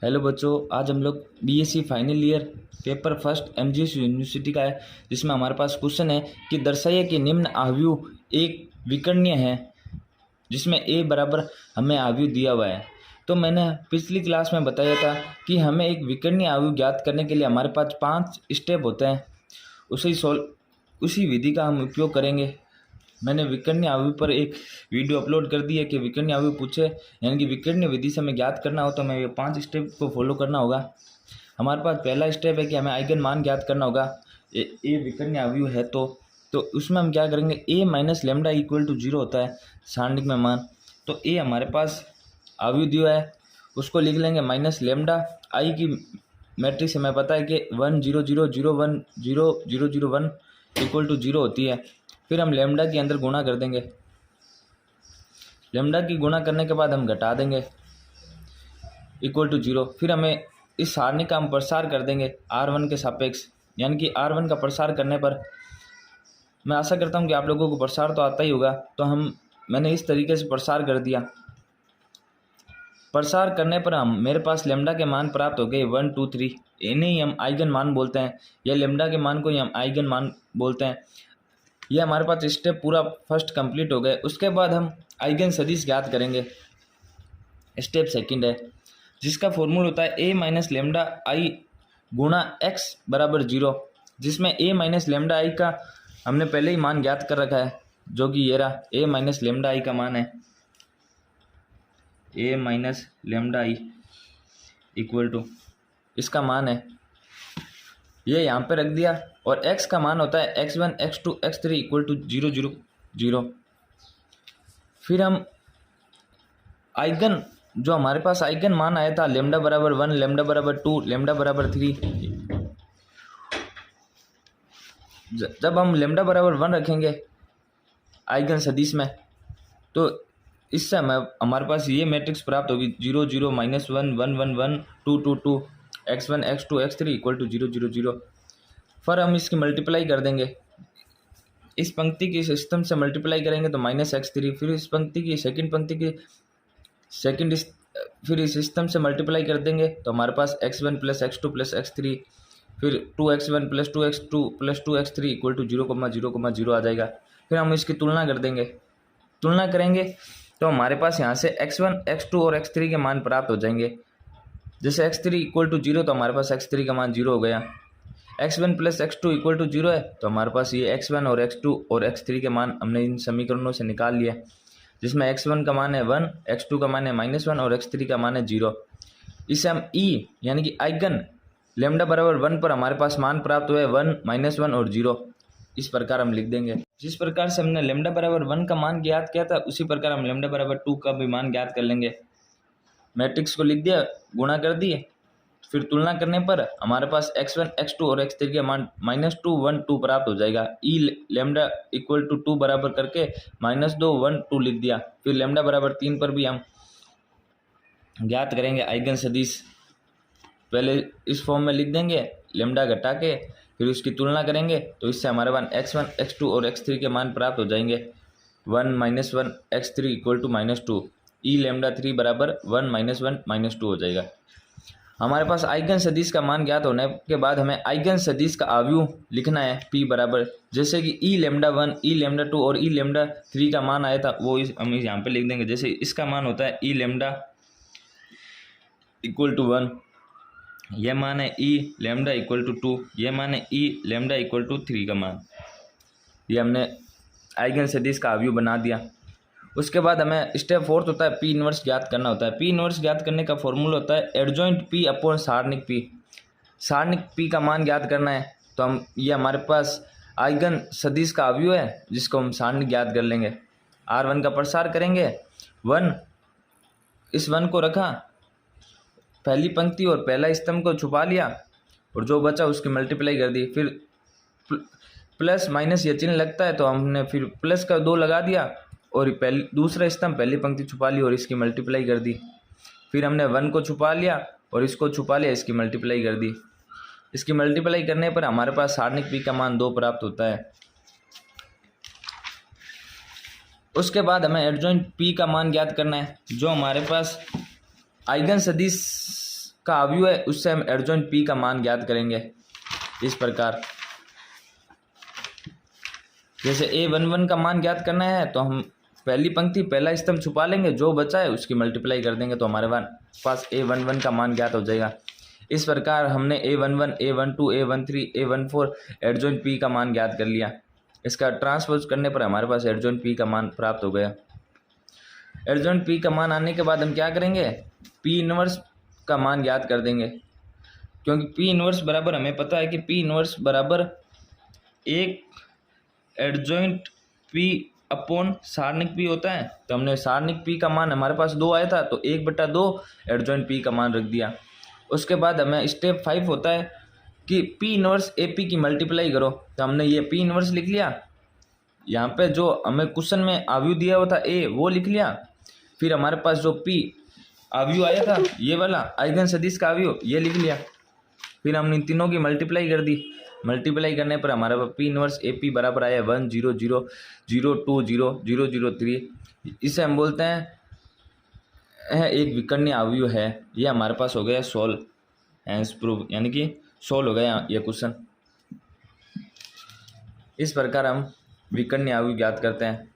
Hello बच्चों, आज हम लोग BSc final year paper first MGS university का है, जिसमें हमारे पास क्वेश्चन है कि दर्शाइए कि निम्न आव्यूह एक विकर्णीय है, जिसमें ए बराबर हमें आव्यूह दिया हुआ है। तो मैंने पिछली क्लास में बताया था कि हमें एक विकर्णीय आव्यूह ज्ञात करने के लिए हमारे पास 5 स्टेप होते हैं। उसी विधि का हम उपयोग करेंगे। मैंने विकर्णीय आव्यूह पर एक वीडियो अपलोड कर दी है कि विकर्णीय आव्यूह पूछे, यानी कि विकर्णीय विधि से हमें ज्ञात करना हो तो हमें ये 5 स्टेप को फॉलो करना होगा। हमारे पास पहला स्टेप है कि हमें आइगन मान ज्ञात करना होगा। ए विकर्णीय आव्यूह है तो उसमें हम क्या करेंगे, ए माइनस लेमडा इक्वल टू 0 होता है सारणिक में मान। तो ए हमारे पास आव्यूह दिया है, उसको लिख लेंगे माइनस लेमडा। आई की मैट्रिक्स हमें पता है कि 1 0 0 0 1 0 0 0 1 इक्वल टू 0 होती है। फिर हम लेमडा के अंदर गुणा कर देंगे। लेमडा की गुणा करने के बाद हम घटा देंगे इक्वल टू 0। फिर हमें इस सारणी का हम प्रसार कर देंगे R1 के सापेक्ष, यानी कि R1 का प्रसार करने पर मैं आशा करता हूं कि आप लोगों को प्रसार तो आता ही होगा। तो मैंने इस तरीके से प्रसार कर दिया। प्रसार करने पर मेरे पास लेमडा के मान प्राप्त हो गए 1 2 3। इन्हें ही हम आइगन मान बोलते हैं, या लेमडा के मान को ही हम आइगन मान बोलते हैं। यह हमारे पास स्टेप पूरा फर्स्ट कंप्लीट हो गए। उसके बाद हम आइगन सदिश ज्ञात करेंगे। स्टेप सेकंड है, जिसका फॉर्मूला होता है ए माइनस लेमडा आई गुणा एक्स बराबर 0, जिसमें ए माइनस लेमडा आई का हमने पहले ही मान ज्ञात कर रखा है, जो कि ये रहा ए माइनस लेमडा आई का मान है। A minus lambda I equal to इसका मान है, ये यहाँ पे रख दिया। और x का मान होता है x1 x2 x3 equal to 0 0 0। फिर हम आइगन, जो हमारे पास आइगन मान आया था लेमडा बराबर 1 लेमडा बराबर 2 लेमडा बराबर 3, जब हम लेमडा बराबर 1 रखेंगे आइगन सदिश में, तो इससे हमारे पास ये मैट्रिक्स प्राप्त होगी 0 0 -1 1 1 1 2 2 2 x1 x2 x3 equal to 0 0 0। फिर हम इसकी मल्टीप्लाई कर देंगे। इस पंक्ति की सिस्टम से मल्टीप्लाई करेंगे तो -x3। फिर इस पंक्ति की फिर इस सिस्टम से मल्टीप्लाई कर देंगे तो हमारे पास x1 plus x2 plus x3, फिर 2x1 plus 2x2 plus 2x3 equal to 0 0 0 आ जाएगा। फिर हम इसकी तुलना कर देंगे। तुलना करेंगे तो हमारे पास यहाँ से x1 x2 और x3 के मान प्राप्त हो जाएंगे। जैसे x3 इक्वल टू 0 तो हमारे पास x3 का मान 0 हो गया। x1 plus x2 equal to 0 है तो हमारे पास ये x1 और x2 और x3 के मान हमने इन समीकरणों से निकाल लिया, जिसमें x1 का मान है 1, x2 का मान है -1 और x3 का मान है 0। इसे हम e यानी कि आइगन लेमडा बराबर 1 पर हमारे पास मान प्राप्त हुए 1 -1 और 0, इस प्रकार हम लिख देंगे। जिस प्रकार से हमने लेमडा बराबर 1 का मान ज्ञात किया था, उसी प्रकार हम लेमडा बराबर 2 का भी मान ज्ञात कर लेंगे। मैट्रिक्स को लिख दिया, गुणा कर दिए, फिर तुलना करने पर हमारे पास x1 x2 और x3 के मान -2 1 2 प्राप्त हो जाएगा। ई लेमडा इक्वल टू 2 बराबर करके -2 1 2 लिख दिया। फिर लेमडा बराबर 3 पर भी हम ज्ञात करेंगे आइगन सदिश। पहले इस फॉर्म में लिख देंगे, लेमडा घटा के फिर उसकी तुलना करेंगे तो इससे हमारे पास x1 x2 और x3 के मान प्राप्त हो जाएंगे। 1 -1 x3 equal to -2, E lambda 3 बराबर 1 -1 -2 हो जाएगा। हमारे पास आइगन सदिश का मान ज्ञात होने के बाद हमें आइगन सदिश का आव्यूह लिखना है p बराबर, जैसे कि ई लेमडा 1 ई लेमडा 2 और ई लेमडा 3 का मान आया था वो हम यहाँ पे लिख देंगे। जैसे इसका मान होता है ई लेमडा इक्वल टू 1, यह मान है ई लेमडा इक्वल टू 2, यह मान है ई लेमडा इक्वल टू 3 का मान। ये हमने आइगन सदिश का आव्यूह बना दिया। उसके बाद हमें स्टेप 4 होता है पी इनवर्स ज्ञात करना होता है। पी इनवर्स ज्ञात करने का फॉर्मूला होता है एडजॉइंट पी अपॉन सारणिक पी। सारणिक पी का मान ज्ञात करना है तो ये हमारे पास आइगन सदिश का आव्यूह है, जिसको हम सारणिक ज्ञात कर लेंगे। R1 का प्रसार करेंगे, 1 इस 1 को रखा पहली पंक्ति और पहला स्तंभ को छुपा लिया और जो बचा उसकी मल्टीप्लाई कर दी। फिर प्लस माइनस ये चिन्ह लगता है तो हमने फिर प्लस का 2 लगा दिया और दूसरा स्तंभ पहली पंक्ति छुपा ली और इसकी मल्टीप्लाई कर दी। फिर हमने 1 को छुपा लिया और इसको छुपा लिया, इसकी मल्टीप्लाई कर दी। इसकी मल्टीप्लाई करने पर हमारे पास सारणिक पी का मान 2 प्राप्त होता है। उसके बाद हमें एडजॉइंट पी का मान ज्ञात करना है, जो हमारे पास आइगन सदिश का अवयव है उससे हम एडजॉइंट पी का मान ज्ञात करेंगे इस प्रकार। जैसे A11 का मान ज्ञात करना है तो हम पहली पंक्ति पहला स्तंभ छुपा लेंगे, जो बचा है उसकी मल्टीप्लाई कर देंगे तो हमारे पास A11 का मान ज्ञात हो जाएगा। इस प्रकार हमने A11, A12, A13, A14 adjoint P का मान ज्ञात कर लिया। इसका ट्रांसपोज करने पर हमारे पास एडजॉइंट पी का मान प्राप्त हो गया। एडजॉइंट पी का मान आने के बाद हम क्या करेंगे, पी इनवर्स का मान ज्ञात कर देंगे, क्योंकि पी इनवर्स बराबर हमें पता है कि पी इनवर्स बराबर एक एडजॉइंट पी अपॉन सारणिक पी होता है। तो हमने सारणिक पी का मान हमारे पास 2 आया था तो 1/2 एडजॉइंट पी का मान रख दिया। उसके बाद हमें स्टेप 5 होता है कि पी इनवर्स ए पी की मल्टीप्लाई करो। तो हमने ये पी इनवर्स लिख लिया, यहाँ पे जो हमें क्वेश्चन में अवयव दिया हुआ था ए वो लिख लिया, फिर हमारे पास जो पी अवयव आया था ये वाला आइगन सदिश का अवयव ये लिख लिया, फिर हमने इन तीनों की मल्टीप्लाई कर दी। मल्टीप्लाई करने पर हमारे पास पी इनवर्स ए पी बराबर आया 1 0 0 0 2 0 0 0 3। इसे हम बोलते हैं एक विकर्णीय अवयव है। ये हमारे पास हो गया सोल्व, हैंस प्रूव, यानी कि सोल्व हो गया ये क्वेश्चन। इस प्रकार हम विकर्णीय अवयव ज्ञात करते हैं।